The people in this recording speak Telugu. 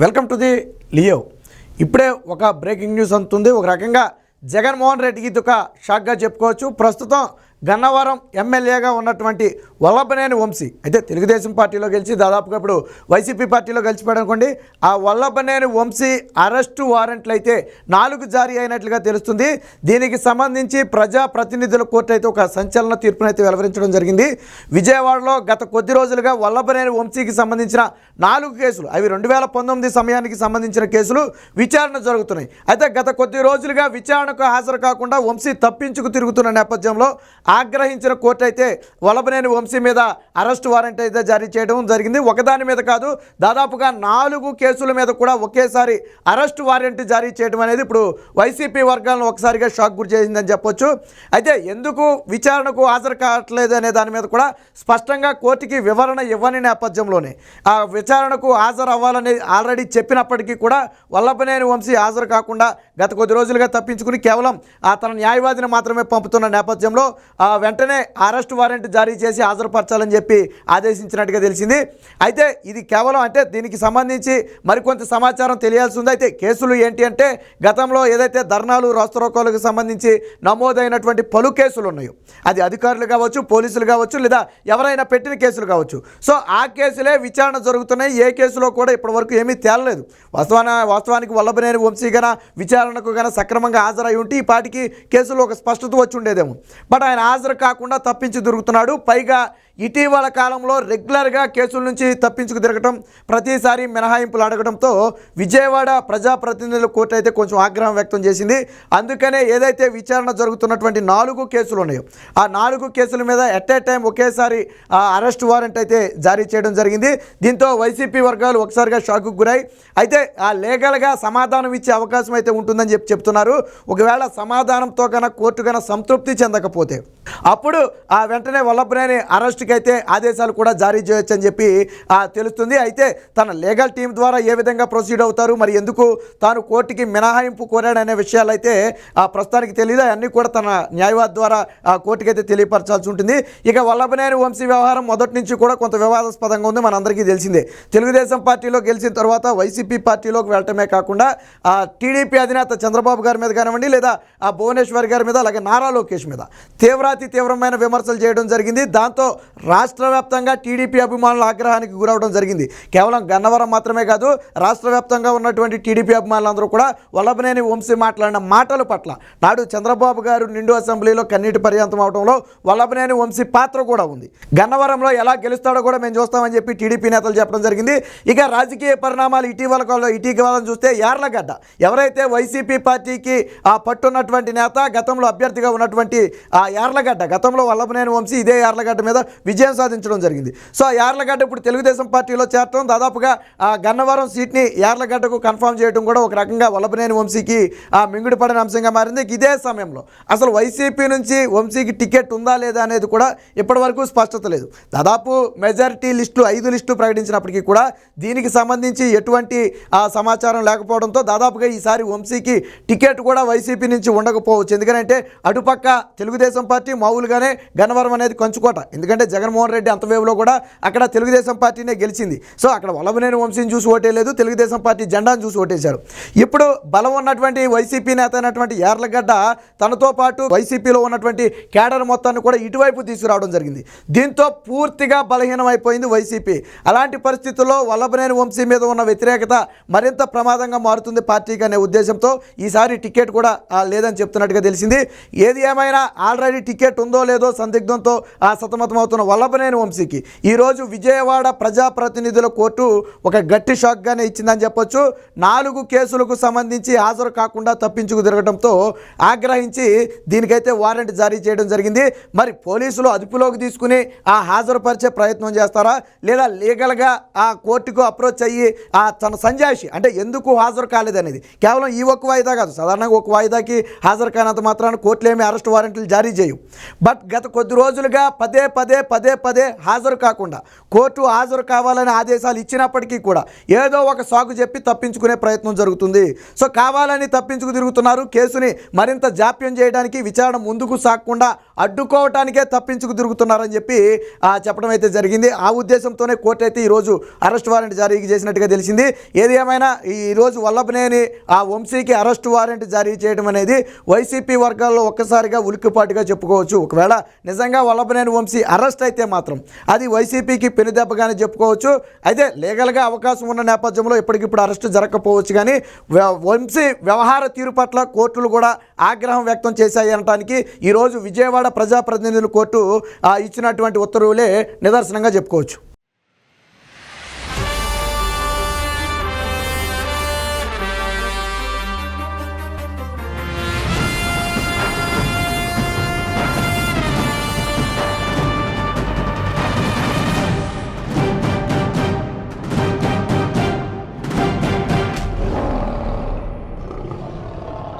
Welcome to the Leo. ఇప్పుడే ఒక బ్రేకింగ్ న్యూస్ అందుతుంది. ఒక రకంగా జగన్మోహన్ రెడ్డికి ఇది ఒక షాక్గా చెప్పుకోవచ్చు. ప్రస్తుతం గన్నవరం ఎమ్మెల్యేగా ఉన్నటువంటి వల్లభనేని వంశీ అయితే తెలుగుదేశం పార్టీలో గెలిచి దాదాపుగా ఇప్పుడు వైసీపీ పార్టీలో గెలిచిపోయాడు అనుకోండి. ఆ వల్లభనేని వంశీ అరెస్టు వారెంట్లు అయితే 4 జారీ అయినట్లుగా తెలుస్తుంది. దీనికి సంబంధించి ప్రజాప్రతినిధుల కోర్టు అయితే ఒక సంచలన తీర్పునైతే వెలువరించడం జరిగింది. విజయవాడలో గత కొద్ది రోజులుగా వల్లభనేని వంశీకి సంబంధించిన 4 కేసులు, అవి 2019 సమయానికి సంబంధించిన కేసులు విచారణ జరుగుతున్నాయి. అయితే గత కొద్ది రోజులుగా విచారణకు హాజరు కాకుండా వంశీ తప్పించుకు తిరుగుతున్న నేపథ్యంలో ఆగ్రహించిన కోర్టు అయితే వల్లభనేని వంశీ మీద అరెస్ట్ వారెంట్ అయితే జారీ చేయడం జరిగింది. ఒకదాని మీద కాదు, దాదాపుగా 4 కేసుల మీద కూడా ఒకేసారి అరెస్ట్ వారెంట్ జారీ చేయడం అనేది ఇప్పుడు వైసీపీ వర్గాలను ఒకసారిగా షాక్ గురి చేసిందని చెప్పొచ్చు. అయితే ఎందుకు విచారణకు హాజరు కావట్లేదు అనే దాని మీద కూడా స్పష్టంగా కోర్టుకి వివరణ ఇవ్వని నేపథ్యంలోనే ఆ విచారణకు హాజరు అవ్వాలని ఆల్రెడీ చెప్పినప్పటికీ కూడా వల్లభనేని వంశీ హాజరు కాకుండా గత కొద్ది రోజులుగా తప్పించుకుని కేవలం తన న్యాయవాదిని మాత్రమే పంపుతున్న నేపథ్యంలో వెంటనే అరెస్ట్ వారెంట్ జారీ చేసి హాజరుపరచాలని చెప్పి ఆదేశించినట్టుగా తెలిసింది. అయితే ఇది కేవలం అంటే దీనికి సంబంధించి మరికొంత సమాచారం తెలియాల్సి ఉంది. అయితే కేసులు ఏంటి అంటే గతంలో ఏదైతే ధర్నాలు రాస్తారోకోలకు సంబంధించి నమోదైనటువంటి పలు కేసులు ఉన్నాయో, అది అధికారులు కావచ్చు, పోలీసులు కావచ్చు, లేదా ఎవరైనా పెట్టిన కేసులు కావచ్చు. సో ఆ కేసులే విచారణ జరుగుతున్నాయి. ఏ కేసులో కూడా ఇప్పటివరకు ఏమీ తేలలేదు. వాస్తవానికి వల్లభనేని వంశీ గన విచారణకు గన సక్రమంగా హాజరై ఉంటే ఈ పాటికి కేసులో ఒక స్పష్టత వచ్చి ఉండేదేమో. బట్ ఆయన హాజరు కాకుండా తప్పించి తిరుగుతున్నాడు. పైగా ఇటీవల కాలంలో రెగ్యులర్గా కేసుల నుంచి తప్పించుకు తిరగటం, ప్రతిసారి మినహాయింపులు అడగడంతో విజయవాడ ప్రజాప్రతినిధుల కోర్టు అయితే కొంచెం ఆగ్రహం వ్యక్తం చేసింది. అందుకనే ఏదైతే విచారణ జరుగుతున్నటువంటి 4 కేసులు ఉన్నాయో ఆ 4 కేసుల మీద ఎట్ ఏ టైం ఒకేసారి అరెస్ట్ వారెంట్ అయితే జారీ చేయడం జరిగింది. దీంతో వైసీపీ వర్గాలు ఒకసారిగా షాక్కు గురై అయితే లీగల్గా సమాధానం ఇచ్చే అవకాశం అయితే ఉంటుందని చెప్తున్నారు. ఒకవేళ సమాధానంతో కన్నా కోర్టు కన్నా సంతృప్తి చెందకపోతే అప్పుడు వెంటనే వల్లభనేని అరెస్ట్కి అయితే ఆదేశాలు కూడా జారీ చేయొచ్చు అని చెప్పి తెలుస్తుంది. అయితే తన లీగల్ టీం ద్వారా ఏ విధంగా ప్రొసీడ్ అవుతారు, మరి ఎందుకు తాను కోర్టుకి మినహాయింపు కోరాడనే విషయాలు అయితే ప్రస్తుతానికి తెలియదు. అవన్నీ కూడా తన న్యాయవాది ద్వారా కోర్టుకి అయితే తెలియపరచాల్సి ఉంటుంది. ఇక వల్లభనేని వంశీ వ్యవహారం మొదటి నుంచి కూడా కొంత వివాదాస్పదంగా ఉంది, మనందరికీ తెలిసిందే. తెలుగుదేశం పార్టీలో గెలిచిన తర్వాత వైసీపీ పార్టీలోకి వెళ్ళటమే కాకుండా టీడీపీ అధినేత చంద్రబాబు గారి మీద కానివ్వండి, లేదా భువనేశ్వర్ గారి మీద, అలాగే నారా లోకేష్ మీద తీవ్రమైన విమర్శలు చేయడం జరిగింది. దాంతో రాష్ట్ర వ్యాప్తంగా టీడీపీ అభిమానుల ఆగ్రహానికి గురవడం జరిగింది. కేవలం గన్నవరం మాత్రమే కాదు, రాష్ట్ర వ్యాప్తంగా ఉన్నటువంటి టీడీపీ అభిమానులందరూ కూడా వల్లభనేని వంశీ మాట్లాడిన మాటల పట్ల నాడు చంద్రబాబు గారు నిండు అసెంబ్లీలో కన్నీటి పర్యంతం అవడంలో వల్లభనేని వంశీ పాత్ర కూడా ఉంది. గన్నవరంలో ఎలా గెలుస్తాడో కూడా మేము చూస్తామని చెప్పి టీడీపీ నేతలు చెప్పడం జరిగింది. ఇక రాజకీయ పరిణామాలు ఇటీవల చూస్తే యార్లగడ్డ, ఎవరైతే వైసీపీ పార్టీకి పట్టున్నటువంటి నేత, గతంలో అభ్యర్థిగా ఉన్నటువంటి యార్లగడ్డ, గతంలో వల్లభనేని వంశీ ఇదే యార్లగడ్డ మీద విజయం సాధించడం జరిగింది. సో యార్లగడ్డ ఇప్పుడు తెలుగుదేశం పార్టీలో చేరటం, దాదాపుగా గన్నవరం సీట్ని యార్లగడ్డకు కన్ఫర్మ్ చేయడం కూడా ఒక రకంగా వల్లభనేని వంశీకి మింగుడు పడిన అంశంగా మారింది. ఇదే సమయంలో అసలు వైసీపీ నుంచి వంశీకి టికెట్ ఉందా లేదా అనేది కూడా ఇప్పటివరకు స్పష్టత లేదు. దాదాపు మెజారిటీ లిస్టులు 5 లిస్టులు ప్రకటించినప్పటికీ కూడా దీనికి సంబంధించి ఎటువంటి సమాచారం లేకపోవడంతో దాదాపుగా ఈసారి వంశీకి టికెట్ కూడా వైసీపీ నుంచి ఉండకపోవచ్చు. ఎందుకంటే అటుపక్క తెలుగుదేశం పార్టీ మామూలుగానే గన్నవరం అనేది కంచుకోట, ఎందుకంటే జగన్మోహన్ రెడ్డి అంతవేవులో కూడా అక్కడ తెలుగుదేశం పార్టీనే గెలిచింది. సో అక్కడ వల్లభనేని వంశీని చూసి ఓటేయలేదు, తెలుగుదేశం పార్టీ జెండాను చూసి ఓటేశారు. ఇప్పుడు బలం ఉన్నటువంటి వైసీపీ నేత అయినటువంటి యార్లగడ్డ తనతో పాటు వైసీపీలో ఉన్నటువంటి కేడర్ మొత్తాన్ని కూడా ఇటువైపు తీసుకురావడం జరిగింది. దీంతో పూర్తిగా బలహీనమైపోయింది వైసీపీ. అలాంటి పరిస్థితుల్లో వల్లభనేని వంశీ మీద ఉన్న వ్యతిరేకత మరింత ప్రమాదంగా మారుతుంది పార్టీకి అనే ఉద్దేశంతో ఈసారి టికెట్ కూడా లేదని చెప్తున్నట్టుగా తెలిసింది. ఏది ఏమైనా ఆల్రెడీ టికెట్ ఉందో లేదో సందిగ్ధంతో సతమతమవుతున్న వల్లభనేని వంశీకి ఈరోజు విజయవాడ ప్రజాప్రతినిధుల కోర్టు ఒక గట్టి షాక్గానే ఇచ్చిందని చెప్పొచ్చు. 4 కేసులకు సంబంధించి హాజరు కాకుండా తప్పించుకు తిరగడంతో ఆగ్రహించి దీనికైతే వారెంట్ జారీ చేయడం జరిగింది. మరి పోలీసులు అదుపులోకి తీసుకుని హాజరుపరిచే ప్రయత్నం చేస్తారా, లేదా లీగల్గా కోర్టుకు అప్రోచ్ అయ్యి తన సంజాయిషి అంటే ఎందుకు హాజరు కాలేదనేది, కేవలం ఈ ఒక్క వాయిదా కాదు, సాధారణంగా ఒక వాయిదాకి హాజరు కానంత మాత్రాన కోర్టులు ఏమీ అరెస్ట్ వారెంట్లు జారీ చేయవు. బట్ గత కొద్ది రోజులుగా పదే పదే హాజరు కాకుండా కోర్టు హాజరు కావాలని ఆదేశాలు ఇచ్చినప్పటికీ కూడా ఏదో ఒక సాకు చెప్పి తప్పించుకునే ప్రయత్నం జరుగుతుంది. సో కావాలని తప్పించుకు తిరుగుతున్నారు. కేసుని మరింత జాప్యం చేయడానికి, విచారణ ముందుకు సాగకుండా అడ్డుకోవటానికే తప్పించుకు తిరుగుతున్నారని చెప్పి చెప్పడం అయితే జరిగింది. ఆ ఉద్దేశంతోనే కోర్టు అయితే ఈరోజు అరెస్ట్ వారెంట్ జారీ చేసినట్టుగా తెలిసింది. ఏది ఏమైనా ఈరోజు వల్లభనేని వంశీకి అరెస్ట్ వారెంట్ జారీ చేయడం అనేది వైసీపీ వర్గాల్లో ఒక్కసారిగా ఉలిక్కిపాటుగా చెప్పుకోవచ్చు. ఒకవేళ నిజంగా వల్లభనేని వంశీ అరెస్ట్ అయితే మాత్రం అది వైసీపీకి పెనుదెబ్బగానే చెప్పుకోవచ్చు. అయితే లీగల్గా అవకాశం ఉన్న నేపథ్యంలో ఇప్పటికిప్పుడు అరెస్ట్ జరగకపోవచ్చు. కానీ వంశీ వ్యవహార తీరు పట్ల కోర్టులు కూడా ఆగ్రహం వ్యక్తం చేశాయి అనడానికి ఈరోజు విజయవాడ ప్రజాప్రతినిధుల కోర్టు ఇచ్చినటువంటి ఉత్తర్వులే నిదర్శనంగా చెప్పుకోవచ్చు.